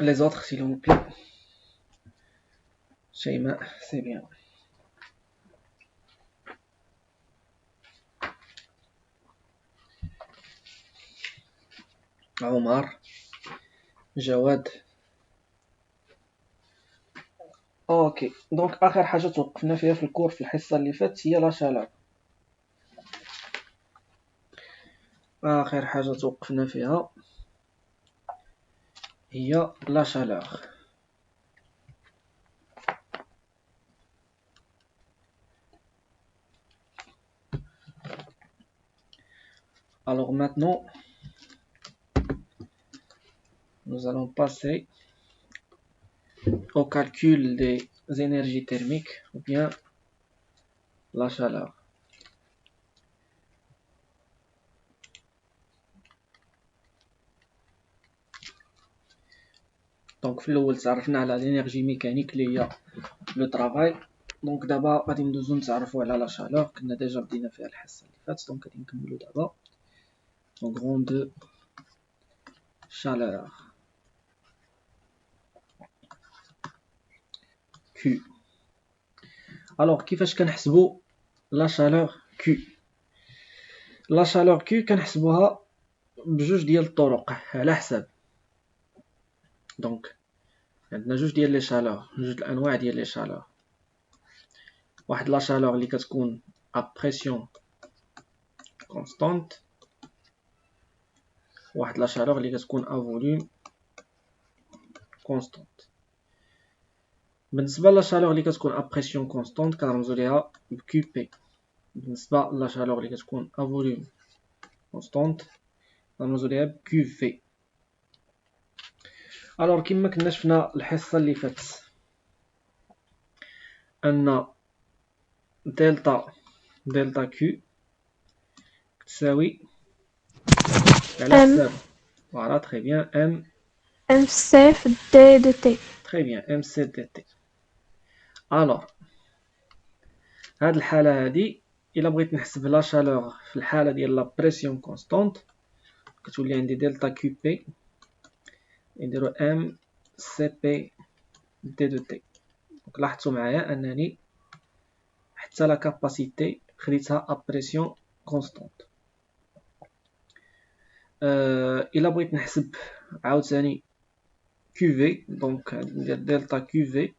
Les autres, s'il vous plaît. Shayma, c'est bien. Omar, Jawad. اوكي دونك اخر حاجه توقفنا فيها في الكور في الحصه اللي فاتت هي لا شالور. اخر حاجه توقفنا فيها هي لا شالور. Alors maintenant nous allons passer au calcul des énergies thermiques ou bien la chaleur. دونك في الاول تعرفنا على الانرجي ميكانيك اللي هي لو طرافاي. دونك دابا غادي ندوزو نتعرفوا على لا شالور، كنا ديجا بدينا فيها الحصه اللي فاتت، دونك غادي نكملو دابا. دونك غوند chaleur Q. alors كيفاش كنحسبوا لا chaleur Q؟ لا chaleur Q كنحسبوها بجوج ديال الطرق على حساب. دونك عندنا جوج ديال لي شالور، جوج الانواع ديال لي شالور. واحد لا شالور اللي كتكون ا بريسيون كونستانت، واحد لا شالور اللي كتكون ا فوليوم كونستانت. بالنسبه لا شالور اللي كتكون ا بريسيون كونستانت كنرمزو ليها ب كيو بي. بالنسبه لا شالور اللي كتكون ا فوليوم كونستانت كنرمزو ليها ب كيو في. الوغ كما كنا شفنا الحصه اللي فاتت ان دلتا كيو تساوي على حساب فوالا تري بيان ام سي في دي دو تي. تري بيان ام سي دي تي. الوغ هاد الحاله هادي الا بغيت نحسب لا شالور في الحاله ديال لا بريسيون كونستانت كتولي عندي دلتا كيو بي نديرو ام سي بي دي دو تي. دونك لاحظتوا معايا انني حتى لا كاباسيتي خديتها ا بريسيون كونستانت. الا بغيت نحسب عاوتاني كيو في دونك ندير دلتا كيو في.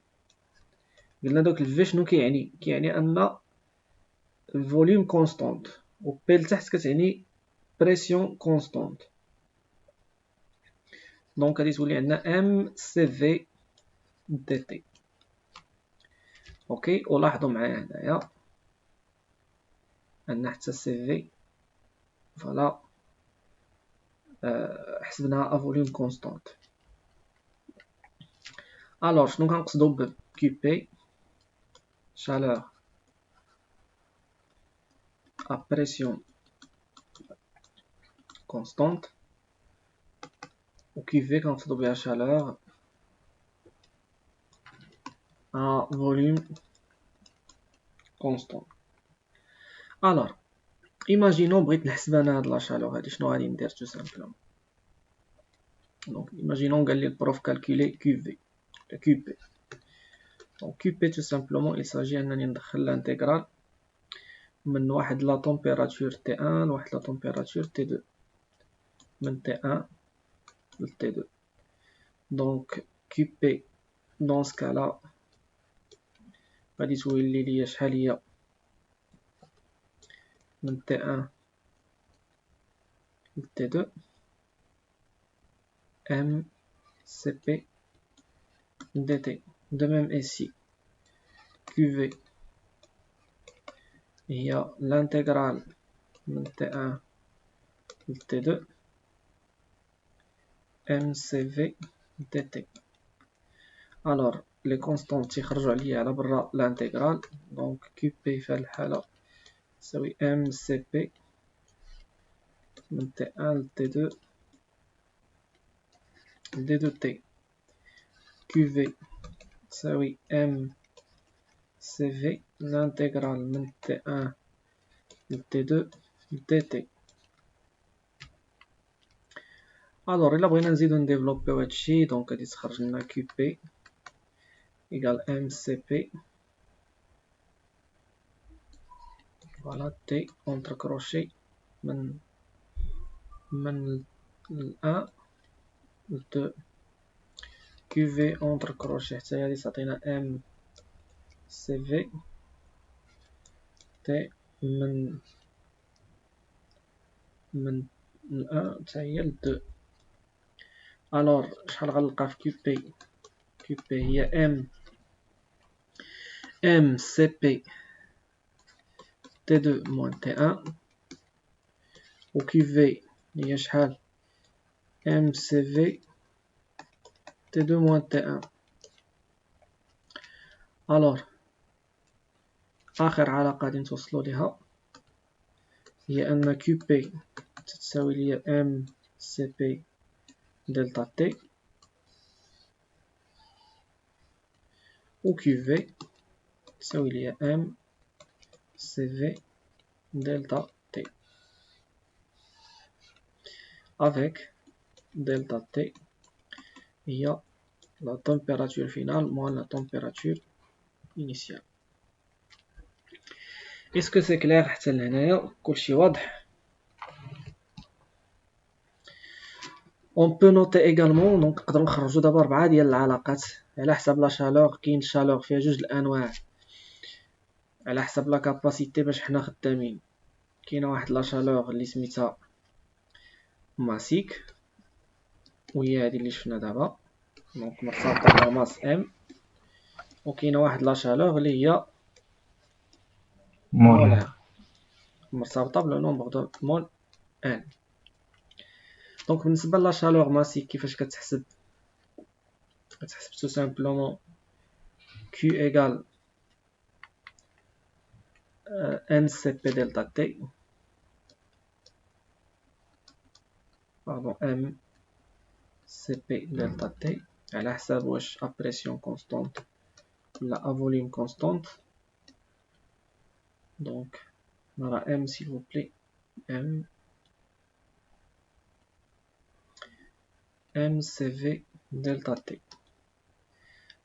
قلنا دوك الفي شنو كيعني ان الفوليوم كونستانت و بي لتحت كتعني بريسيون كونستانت. دونك غادي تولي عندنا ام سي في دي تي. اوكي ولاحظوا معايا هنايا ان حتى سي في فوالا حسبناها ا فوليوم كونستانت. الوغ شنو كنقصدو ب كيو بي؟ chaleur à pression constante و كيف كنقصدو بها chaleur à volume constant. alors imaginons بغيت نحسب انا هاد لا chaleur هادي شنو غادي ندير tout simplement. donc imaginons قال لي البروف calculer QV QP. donc QP tout simplement il s'agit انني ندخل l'intégrale من واحد لا température T1 لواحد لا température T2 من T1 ل T2. donc QP dans ce cas là غادي تولي ليا شحال هي من T1 ل T2 M CP dt. de même ici QV هي l'intégrale من T1 ل T2 MCV dt. alors les constantes تيخرجوا عليا على برا l'intégrale donc QP في هاد الحالة تساوي MCP من T1 ل T2 d de t. QV تساوي MCV l'intégrale من T1 ل T2 dt. الوغ إلا بغينا نزيدو نديفلوبيو هادشي دونك غادي تخرج لنا كيو بي إيكال ام سي بي فوالا تي اونتر كروشي من ال1 ل2 كيو في اونتر كروشي حتى هادي تعطينا ام سي في تي من ال1 حتى هي ل2. الوغ شحال غنلقى في كيو بي؟ كيو بي هي ام سي بي تي دو موان تي ان، و كيو في هي شحال؟ ام سي في تي دو موان تي ان. الوغ آخر علاقة غادي نتوصلو ليها هي أن كيو بي تتساوي ليا ام سي بي دلتا تي، و كيو في تساوي ليا ام سي في دلتا تي افيك دلتا تي هي لا température finale moins la température initiale. Est-ce que c'est clair حتى لهنايا كلشي واضح؟ On peut noter également دونك نقدروا نخرجوا دابا 4 ديال العلاقات على حسب لا شالور. كاين شالور فيها جوج الانواع على حسب لا كاباسيتي باش حنا خدامين. كاينه واحد لا شالور اللي سميتها ماسيك وهي هذه اللي شفنا دابا دونك مرتبطه بلا ماس ام، وكاينه واحد لا شالور اللي هي مولار مرتبطه بلو نومبر دو مول ان. دونك بالنسبه لا شالور ماسيك كيفاش كتحسب؟ كتحسب tout simplement Q égale MCP delta T, pardon MCP delta T على حساب واش à pression constante ولا à volume constante. Donc نرى M s'il vous plaît M MCV delta T.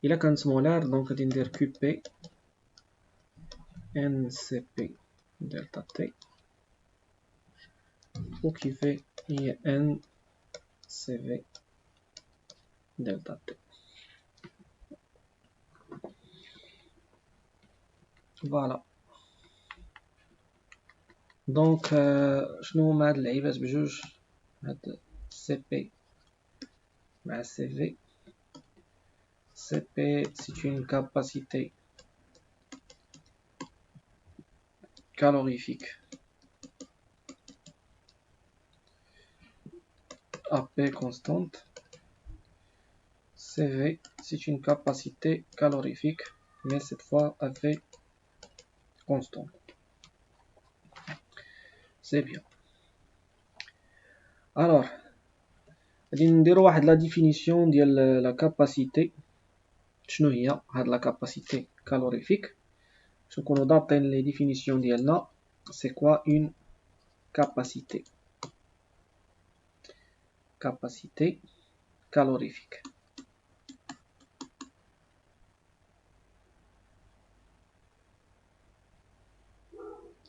إلا كانت مولار دونك غادي ندير QP NCP delta T و كيفي هي NCV delta T. فوالا دونك شنو هما هاد اللعيبات بجوج؟ هاد سي بي مع سي في. سي بي c'est une capacité calorifique AP constante. CV c'est une capacité calorifique mais cette fois AP constante. C'est bien. Alors غادي نديرو واحد لا ديفينيسيون ديال لا كاباسيتي. شنو هي هاد لا كاباسيتي كالوريفيك؟ باش نكونو ضابطين لي ديفينيسيون ديالنا. سي كوا اون كاباسيتي؟ capacité calorifique.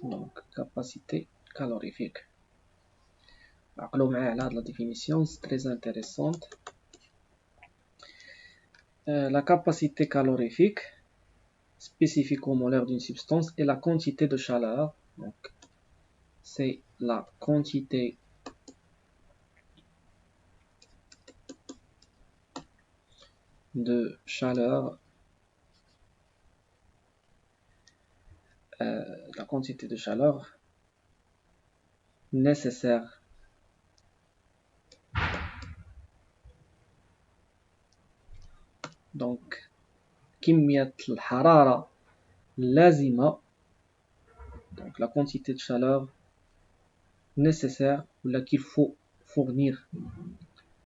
Donc capacité calorifique. عقلوا معايا على هاد لا ديفينيسيون سي تري انتريسونت. La capacité calorifique spécifique au molaire d'une substance est la quantité de chaleur. Donc c'est la quantité de chaleur nécessaire donc كمية الحرارة اللازمة donc la quantité de chaleur nécessaire ou là qu'il faut fournir